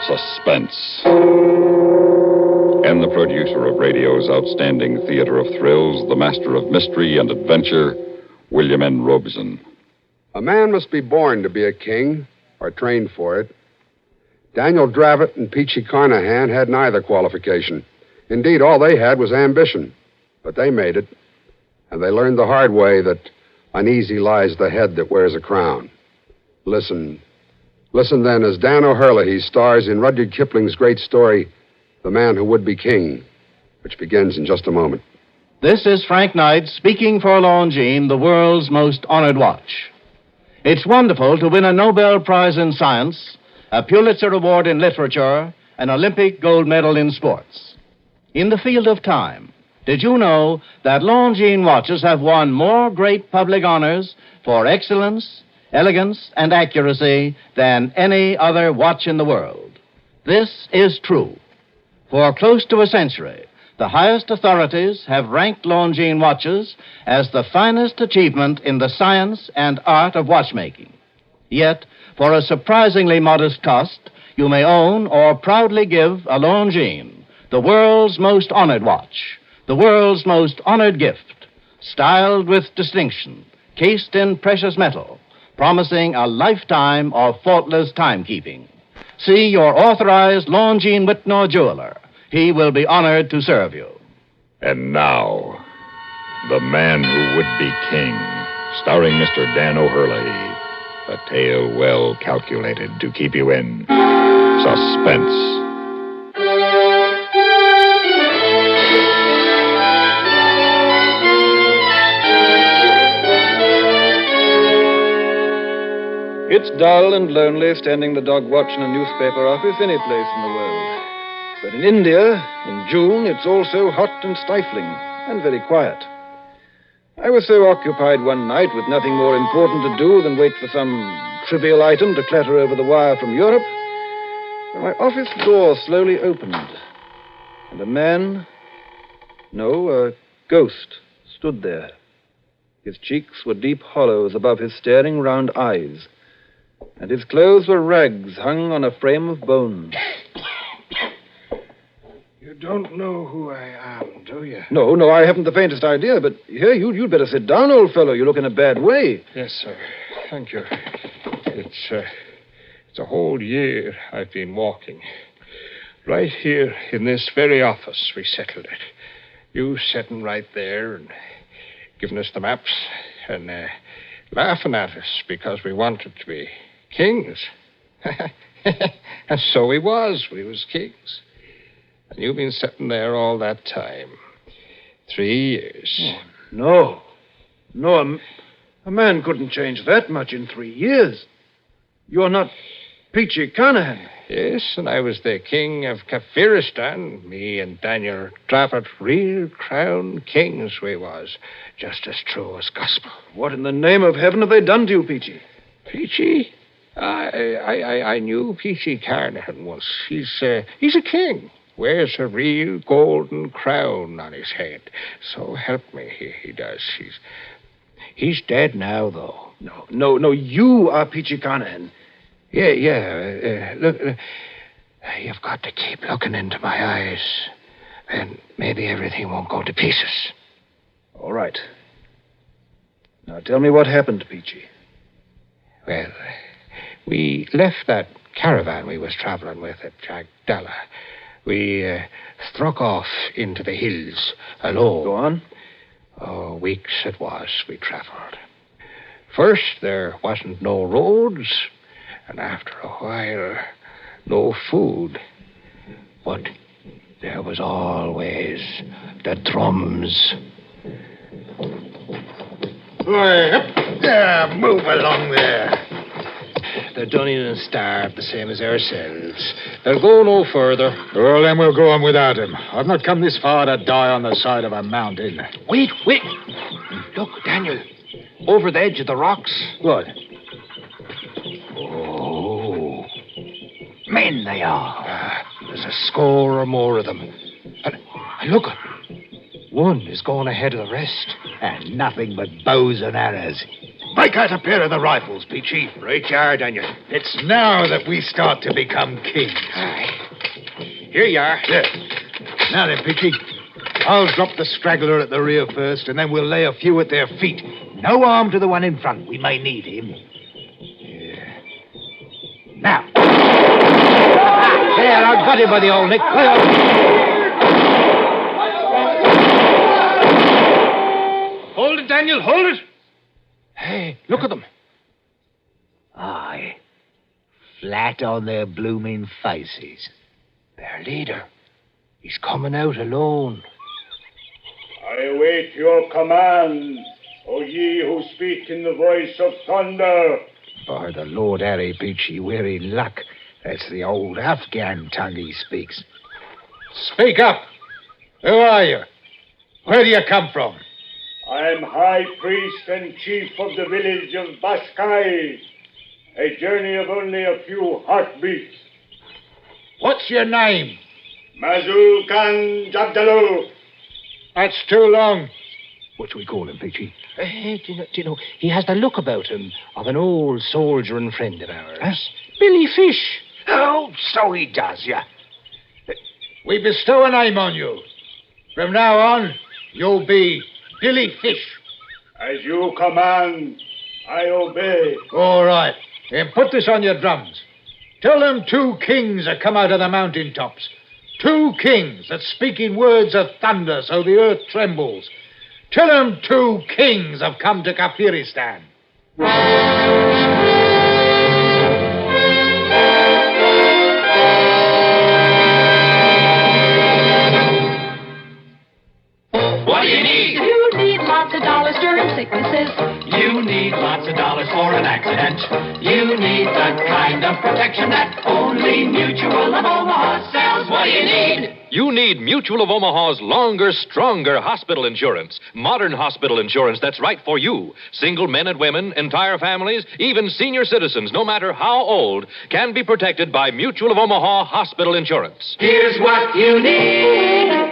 Suspense. And the producer of radio's outstanding theater of thrills, the master of mystery and adventure, William N. Robeson. A man must be born to be a king, or trained for it. Daniel Dravett and Peachy Carnahan had neither qualification. Indeed, all they had was ambition. But they made it. And they learned the hard way that uneasy lies the head that wears a crown. Listen. Listen then as Dan O'Herlihy stars in Rudyard Kipling's great story, The Man Who Would Be King, which begins in just a moment. This is Frank Knight speaking for Longines, the world's most honored watch. It's wonderful to win a Nobel Prize in Science, a Pulitzer Award in Literature, an Olympic gold medal in sports. In the field of time, did you know that Longines watches have won more great public honors for excellence, elegance, and accuracy than any other watch in the world? This is true. For close to a century, the highest authorities have ranked Longines watches as the finest achievement in the science and art of watchmaking. Yet, for a surprisingly modest cost, you may own or proudly give a Longines, the world's most honored watch, the world's most honored gift, styled with distinction, cased in precious metal, promising a lifetime of faultless timekeeping. See your authorized Longines Whitnor jeweler. He will be honored to serve you. And now, The Man Who Would Be King, starring Mr. Dan O'Herlihy. A tale well calculated to keep you in suspense. It's dull and lonely standing the dog watch in a newspaper office any place in the world. But in India, in June, it's also hot and stifling and very quiet. I was so occupied one night with nothing more important to do than wait for some trivial item to clatter over the wire from Europe, that my office door slowly opened, and a man, no, a ghost, stood there. His cheeks were deep hollows above his staring round eyes, and his clothes were rags hung on a frame of bone. You don't know who I am, do you? No, I haven't the faintest idea, but here, you'd better sit down, old fellow. You look in a bad way. Yes, sir. Thank you. It's a whole year I've been walking. Right here in this very office, we settled it. You sitting right there and giving us the maps and laughing at us because we wanted to be kings. And so we was. We was kings. And you've been sitting there all that time. 3 years. Oh, no, a man couldn't change that much in 3 years. You're not Peachy Carnahan. Yes, and I was the king of Kafiristan. Me and Daniel Dravett, real crown kings we was. Just as true as gospel. What in the name of heaven have they done to you, Peachy? Peachy? I knew Peachy Carnahan once. He's a king. Wears a real golden crown on his head. So help me, he does. He's dead now, though. No, you are Peachy Carnahan. Yeah. Look, you've got to keep looking into my eyes, and maybe everything won't go to pieces. All right. Now tell me what happened, Peachy. Well, we left that caravan we was traveling with at Jagdala. We struck off into the hills alone. Go on. Oh, weeks it was we traveled. First, there wasn't no roads, and after a while, no food. But there was always the drums. Yeah, move along there. They're done in and starved the same as ourselves. They'll go no further. Well, then we'll go on without him. I've not come this far to die on the side of a mountain. Wait. Look, Daniel. Over the edge of the rocks. What? Oh. Men they are. There's a score or more of them. And look, one is going ahead of the rest. And nothing but bows and arrows. Make out a pair of the rifles, Peachy. Right you are, Daniel. It's now that we start to become kings. Aye. Here you are. Yeah. Now then, Peachy, I'll drop the straggler at the rear first, and then we'll lay a few at their feet. No harm to the one in front. We may need him. Yeah. Now. There, I've got him by the old neck. Hold it, Daniel, hold it. Hey, look at them. Aye. Flat on their blooming faces. Their leader. He's coming out alone. I await your command, O ye who speak in the voice of thunder. By the Lord Harry, Peachy, we're in luck. That's the old Afghan tongue he speaks. Speak up. Who are you? Where do you come from? I am High Priest and Chief of the village of Bashkai. A journey of only a few heartbeats. What's your name? Mazul Khan Jabdalu. That's too long. What should we call him, Peachy? Do you know, he has the look about him of an old soldier and friend of ours. Huh? Billy Fish. Oh, so he does, yeah. We bestow a name on you. From now on, you'll be Billy Fish. As you command, I obey. All right. Then put this on your drums. Tell them 2 kings have come out of the mountain tops. 2 kings that speak in words of thunder so the earth trembles. Tell them 2 kings have come to Kafiristan. What do you need? You need lots of dollars during sicknesses. You need lots of dollars for an accident. You need the kind of protection that only Mutual of Omaha sells. What do you need? You need Mutual of Omaha's longer, stronger hospital insurance. Modern hospital insurance that's right for you. Single men and women, entire families, even senior citizens, no matter how old, can be protected by Mutual of Omaha hospital insurance. Here's what you need.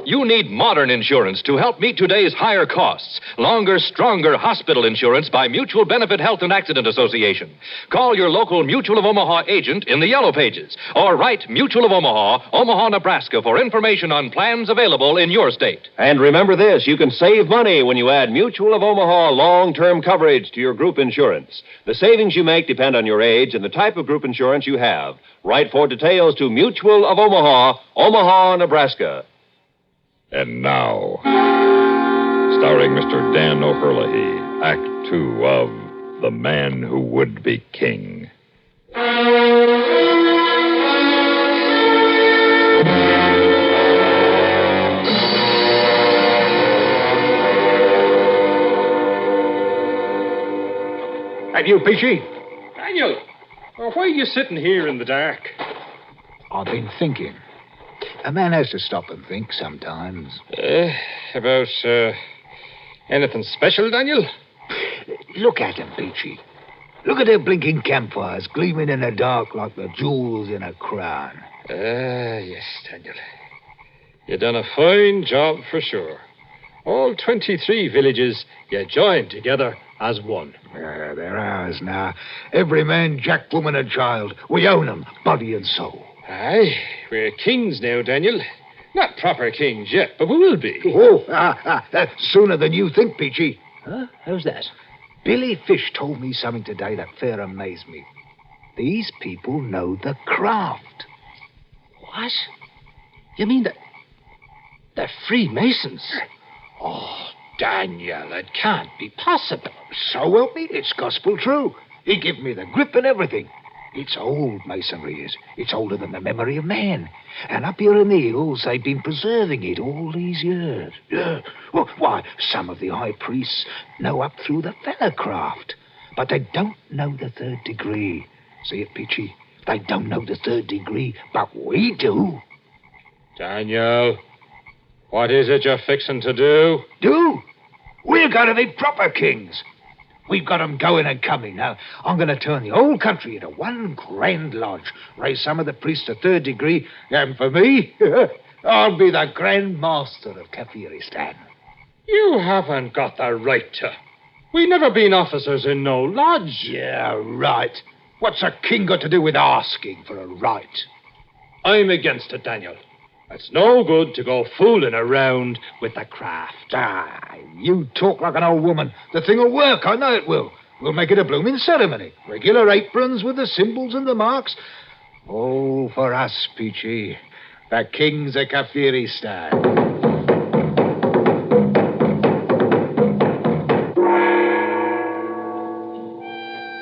You need modern insurance to help meet today's higher costs. Longer, stronger hospital insurance by Mutual Benefit Health and Accident Association. Call your local Mutual of Omaha agent in the Yellow Pages or write Mutual of Omaha, Omaha, Nebraska for information on plans available in your state. And remember this, you can save money when you add Mutual of Omaha long-term coverage to your group insurance. The savings you make depend on your age and the type of group insurance you have. Write for details to Mutual of Omaha, Omaha, Nebraska. And now, starring Mr. Dan O'Herlihy, Act 2 of The Man Who Would Be King. And you, Peachy? Daniel, why are you sitting here in the dark? I've been thinking. A man has to stop and think sometimes. About, anything special, Daniel? Look at them, Peachy. Look at their blinking campfires gleaming in the dark like the jewels in a crown. Yes, Daniel. You done a fine job for sure. All 23 villages you joined together as one. They're ours now. Every man, jack, woman, and child. We own them, body and soul. Aye, we're kings now, Daniel. Not proper kings yet, but we will be. That's sooner than you think, Peachy. Huh? How's that? Billy Fish told me something today that fair amazed me. These people know the craft. What? You mean that they're Freemasons? Oh, Daniel, it can't be possible. So help me, it's gospel true. He gave me the grip and everything. It's old, masonry is. It's older than the memory of man. And up here in the hills, they've been preserving it all these years. Yeah. Well, why, some of the high priests know up through the fellowcraft, but they don't know the 3rd degree. See it, Peachy? They don't know the 3rd degree, but we do. Daniel, what is it you're fixing to do? Do? We're going to be proper kings. We've got 'em going and coming. Now, I'm going to turn the whole country into one grand lodge, raise some of the priests to 3rd degree, and for me, I'll be the Grand Master of Kafiristan. You haven't got the right to. We never been officers in no lodge. Yeah, right. What's a king got to do with asking for a right? I'm against it, Daniel. It's no good to go fooling around with the craft. Ah, you talk like an old woman. The thing'll work, I know it will. We'll make it a blooming ceremony. Regular aprons with the symbols and the marks. All for us, Peachy. The king's a Kafiristan.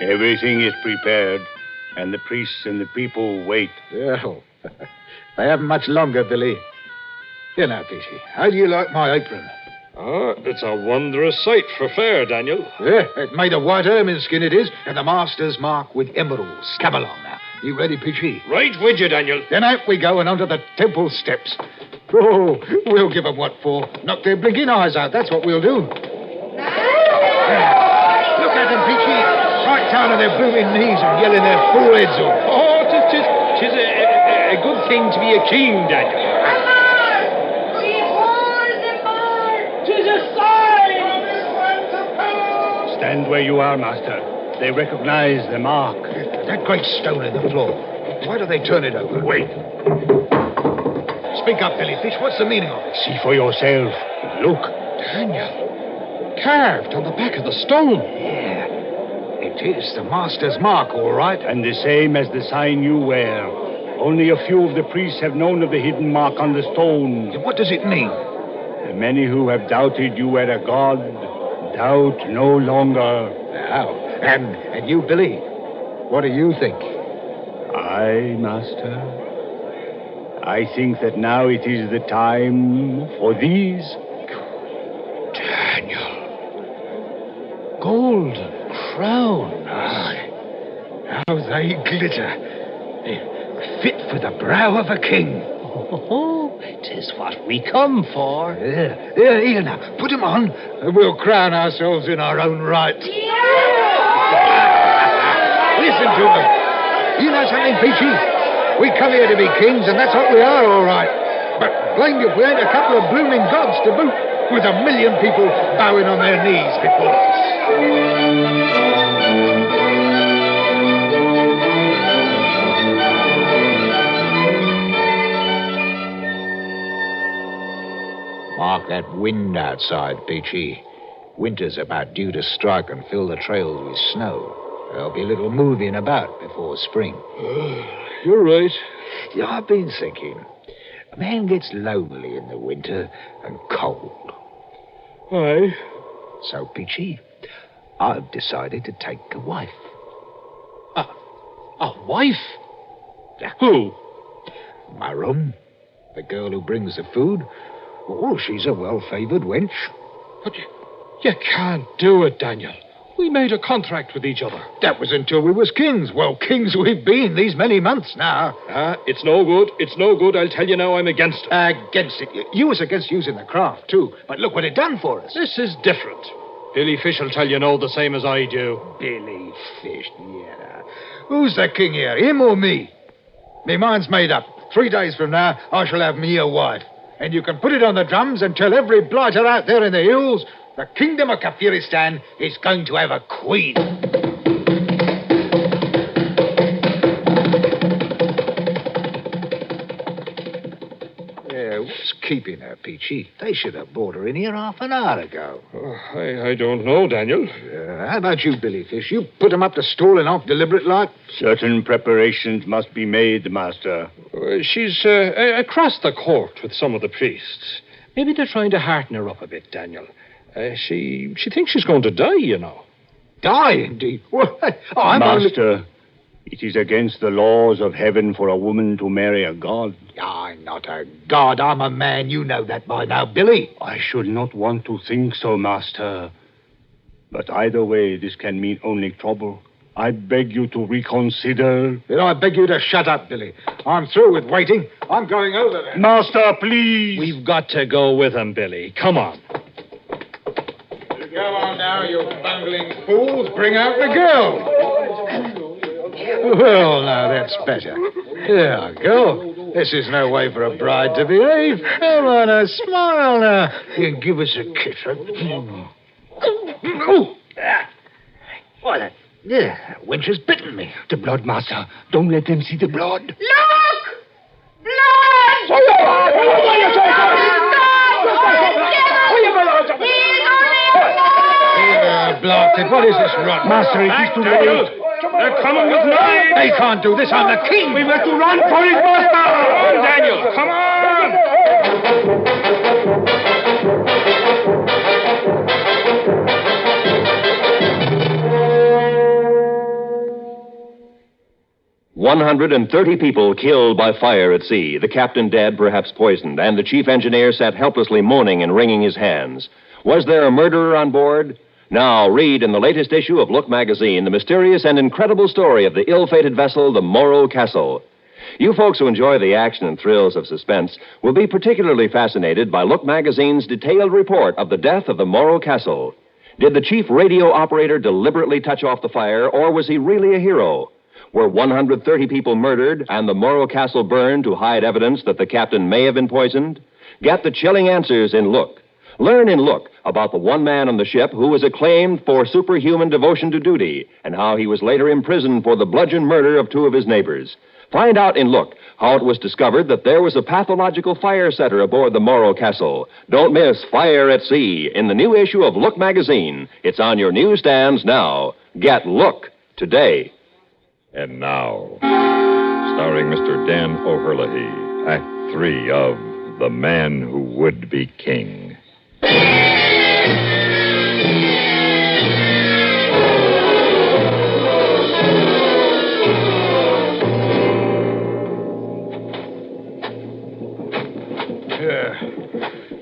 Everything is prepared, and the priests and the people wait. Oh, they haven't much longer, Billy. You know, Peachy, how do you like my apron? Oh, it's a wondrous sight for fair, Daniel. Yeah, it's made of white ermine skin, it is, and the master's mark with emeralds. Come along now. You ready, Peachy? Right with you, Daniel. Then out we go and onto the temple steps. Oh, we'll give 'em what for. Knock their blinking eyes out, that's what we'll do. Look at them, Peachy. Right down on their blooming knees and yelling their foreheads off. Oh, tis a good thing to be a king, Daniel. Stand where you are, master. They recognize the mark. That great stone in the floor. Why do they turn it over? Wait. Speak up, Billy Fish. What's the meaning of it? See for yourself. Look. Daniel, carved on the back of the stone. Yeah. It is the master's mark, all right. And the same as the sign you wear. Only a few of the priests have known of the hidden mark on the stone. What does it mean? The many who have doubted you were a god, doubt no longer. Now, and you, Billy, what do you think? I, master, I think that now it is the time for these. Daniel. Golden crown. How they glitter. Fit for the brow of a king. Oh, 'tis what we come for. Here now. Put 'em on, and we'll crown ourselves in our own right. Listen to them. You know something, Peachy? We come here to be kings, and that's what we are, all right. But blame you if we ain't a couple of blooming gods to boot, with 1,000,000 people bowing on their knees before us. Mark that wind outside, Peachy. Winter's about due to strike and fill the trails with snow. There'll be a little moving about before spring. You're right. Yeah, I've been thinking. A man gets lonely in the winter and cold. Aye. So, Peachy, I've decided to take a wife. A wife? Who? My room. The girl who brings the food. Oh, she's a well-favoured wench. But you can't do it, Daniel. We made a contract with each other. That was until we was kings. Well, kings we've been these many months now. It's no good. It's no good. I'll tell you now I'm against it. Against it. You was against using the craft, too. But look what it done for us. This is different. Billy Fish will tell you no the same as I do. Billy Fish, yeah. Who's the king here, him or me? Me mind's made up. 3 days from now, I shall have me a wife. And you can put it on the drums and tell every blighter out there in the hills the kingdom of Kafiristan is going to have a queen. Yeah, what's keeping her, Peachy? They should have brought her in here half an hour ago. I don't know, Daniel. How about you, Billy Fish? You put them up to stalling off deliberate like? Certain preparations must be made, master. She's across the court with some of the priests. Maybe they're trying to hearten her up a bit, Daniel. She thinks she's going to die, you know. Die, indeed? Well, master, it is against the laws of heaven for a woman to marry a god. I'm not a god. I'm a man. You know that by now, Billy. I should not want to think so, master. But either way, this can mean only trouble. I beg you to reconsider. Then I beg you to shut up, Billy. I'm through with waiting. I'm going over there. Master, please. We've got to go with him, Billy. Come on. Come on now, you bungling fools. Bring out the girl. Well, now, that's better. Here, girl. This is no way for a bride to behave. Come on, smile now. You can give us a kiss. Oh, Why, that wench has bitten me. The blood, master. Don't let them see the blood. Look! Blood! Blasted, what is this rot? Master, it is too late. They're coming with knives! They can't do this. I'm the king. We've got to run for it, master! Come on, Daniel, come on! 130 people killed by fire at sea, the captain dead, perhaps poisoned, and the chief engineer sat helplessly moaning and wringing his hands. Was there a murderer on board? Now, read in the latest issue of Look magazine the mysterious and incredible story of the ill-fated vessel, the Morro Castle. You folks who enjoy the action and thrills of suspense will be particularly fascinated by Look magazine's detailed report of the death of the Morro Castle. Did the chief radio operator deliberately touch off the fire, or was he really a hero? Were 130 people murdered and the Morro Castle burned to hide evidence that the captain may have been poisoned? Get the chilling answers in Look. Learn in Look about the one man on the ship who was acclaimed for superhuman devotion to duty and how he was later imprisoned for the bludgeon murder of two of his neighbors. Find out in Look how it was discovered that there was a pathological fire setter aboard the Morro Castle. Don't miss Fire at Sea in the new issue of Look magazine. It's on your newsstands now. Get Look today. And now, starring Mr. Dan O'Herlihy, Act 3 of The Man Who Would Be King.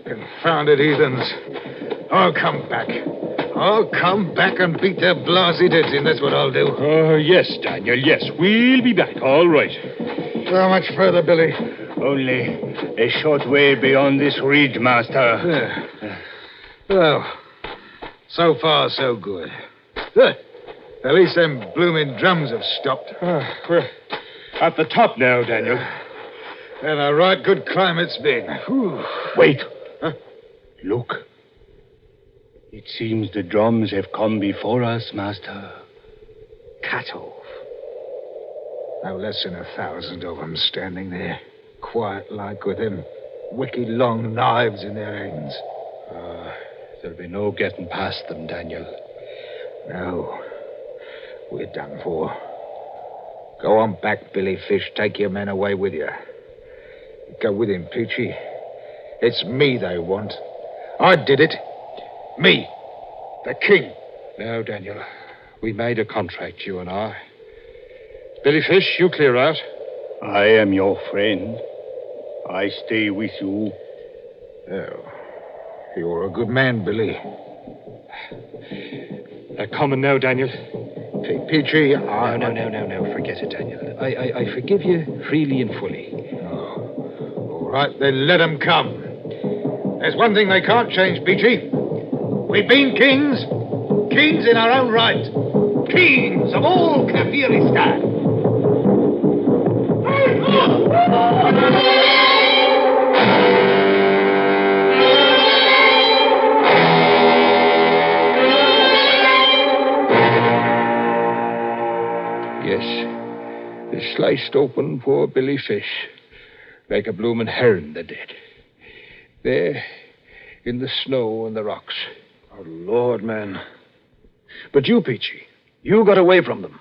Confounded heathens. I'll come back. I'll come back and beat their blasted heads in. That's what I'll do. Oh, yes, Daniel, yes. We'll be back, all right. How much further, Billy? Only a short way beyond this ridge, master. Well, so far, so good. At least them blooming drums have stopped. We're at the top now, Daniel. And a right good climb it's been. Whew. Wait. Huh? Look. It seems the drums have come before us, master. Cut off. No less than 1,000 of them standing there, quiet like, with them wicked long knives in their hands. There'll be no getting past them, Daniel. No. We're done for. Go on back, Billy Fish. Take your men away with you. Go with him, Peachy. It's me they want. I did it. Me. The king. Now, Daniel, we made a contract, you and I. Billy Fish, you clear out. I am your friend. I stay with you. Oh. You're a good man, Billy. They're coming now, Daniel. Peachy, No. Forget it, Daniel. I forgive you freely and fully. All right, then let them come. There's one thing they can't change, Peachy. We've been kings. Kings in our own right. Kings of all Kafiristan. Yes, they sliced open poor Billy Fish like a bloomin' herring, they did. There, in the snow and the rocks. Oh, Lord, man. But you, Peachy, you got away from them.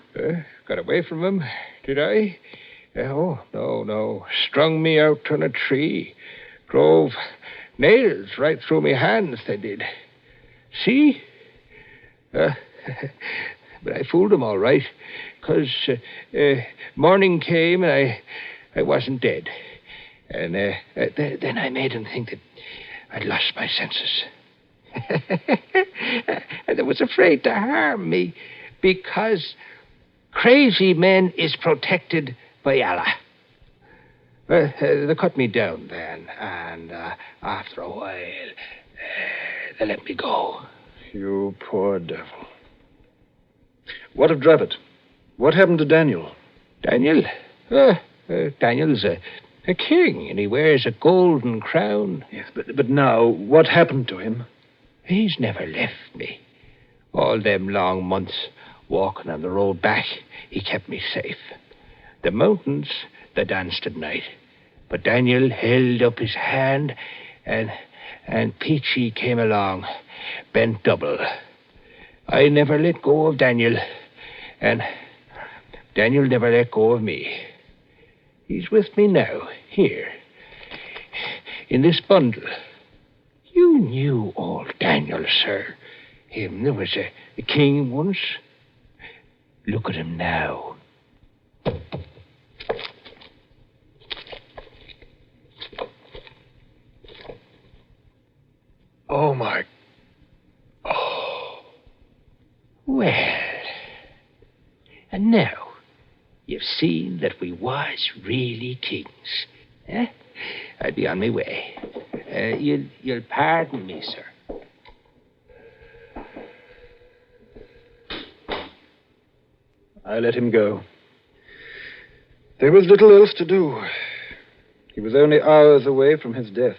Got away from them, did I? Oh, no. Strung me out on a tree. Drove nails right through me hands, they did. See? But I fooled them all right, because morning came and I wasn't dead. And then I made them think that I'd lost my senses. And they was afraid to harm me because crazy men is protected by Allah. Well, they cut me down then, and after a while, they let me go. You poor devil. What of Dravitt? What happened to Daniel? Daniel? Daniel's a king, and he wears a golden crown. Yes, but now, what happened to him? He's never left me. All them long months Walking on the road back, he kept me safe. The mountains, they danced at night. But Daniel held up his hand, and Peachy came along, bent double. I never let go of Daniel, and Daniel never let go of me. He's with me now, here, in this bundle. You knew old Daniel, sir. Him that was a king once. Look at him now. Oh, my... Oh. Well. And now, you've seen that we was really kings. Eh? I'll be on my way. You'll pardon me, sir. I let him go. There was little else to do. He was only hours away from his death.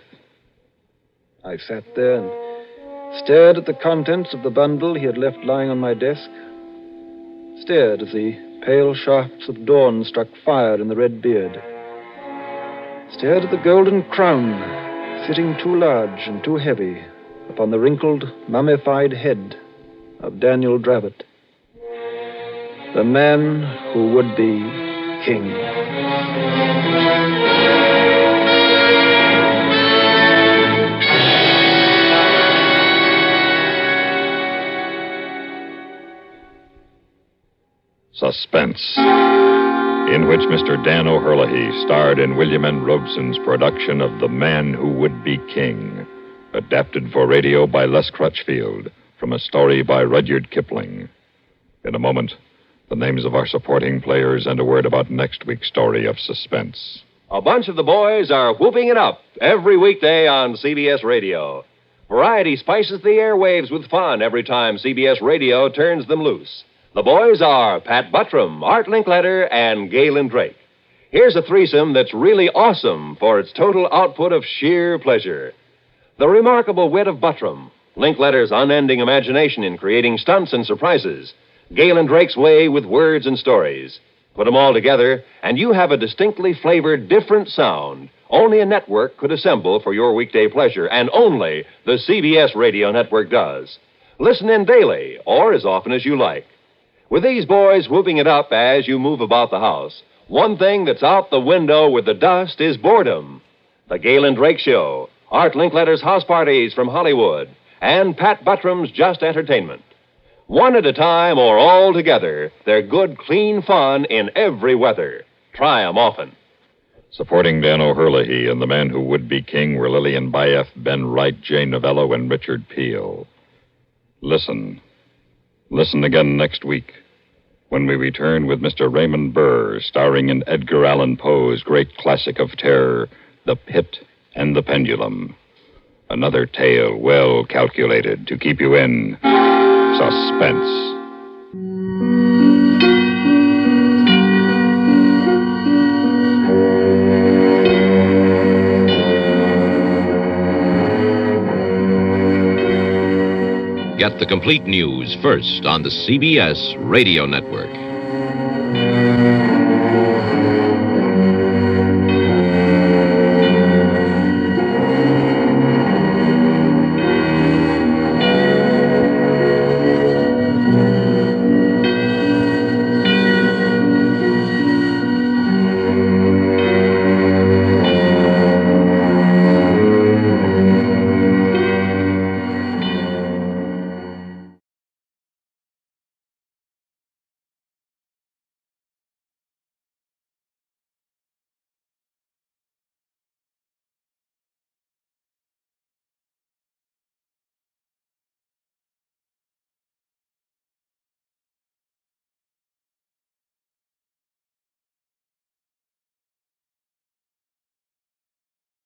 I sat there and stared at the contents of the bundle he had left lying on my desk. Stared as the pale shafts of dawn struck fire in the red beard. Stared at the golden crown, sitting too large and too heavy upon the wrinkled, mummified head of Daniel Dravett. The man who would be king. Suspense, in which Mr. Dan O'Herlihy starred in William N. Robeson's production of The Man Who Would Be King, adapted for radio by Les Crutchfield from a story by Rudyard Kipling. In a moment, the names of our supporting players and a word about next week's story of Suspense. A bunch of the boys are whooping it up every weekday on CBS Radio. Variety spices the airwaves with fun every time CBS Radio turns them loose. The boys are Pat Buttram, Art Linkletter, and Galen Drake. Here's a threesome that's really awesome for its total output of sheer pleasure. The remarkable wit of Buttram, Linkletter's unending imagination in creating stunts and surprises, Galen Drake's way with words and stories. Put them all together, and you have a distinctly flavored, different sound only a network could assemble for your weekday pleasure, and only the CBS Radio Network does. Listen in daily, or as often as you like. With these boys whooping it up as you move about the house, one thing that's out the window with the dust is boredom. The Galen Drake Show, Art Linkletter's House Parties from Hollywood, and Pat Buttram's Just Entertainment. One at a time or all together, they're good, clean fun in every weather. Try 'em often. Supporting Dan O'Herlihy and The Man Who Would Be King were Lillian Bayef, Ben Wright, Jay Novello, and Richard Peel. Listen. Listen again next week when we return with Mr. Raymond Burr, starring in Edgar Allan Poe's great classic of terror, The Pit and the Pendulum. Another tale well calculated to keep you in suspense. Get the complete news first on the CBS Radio Network.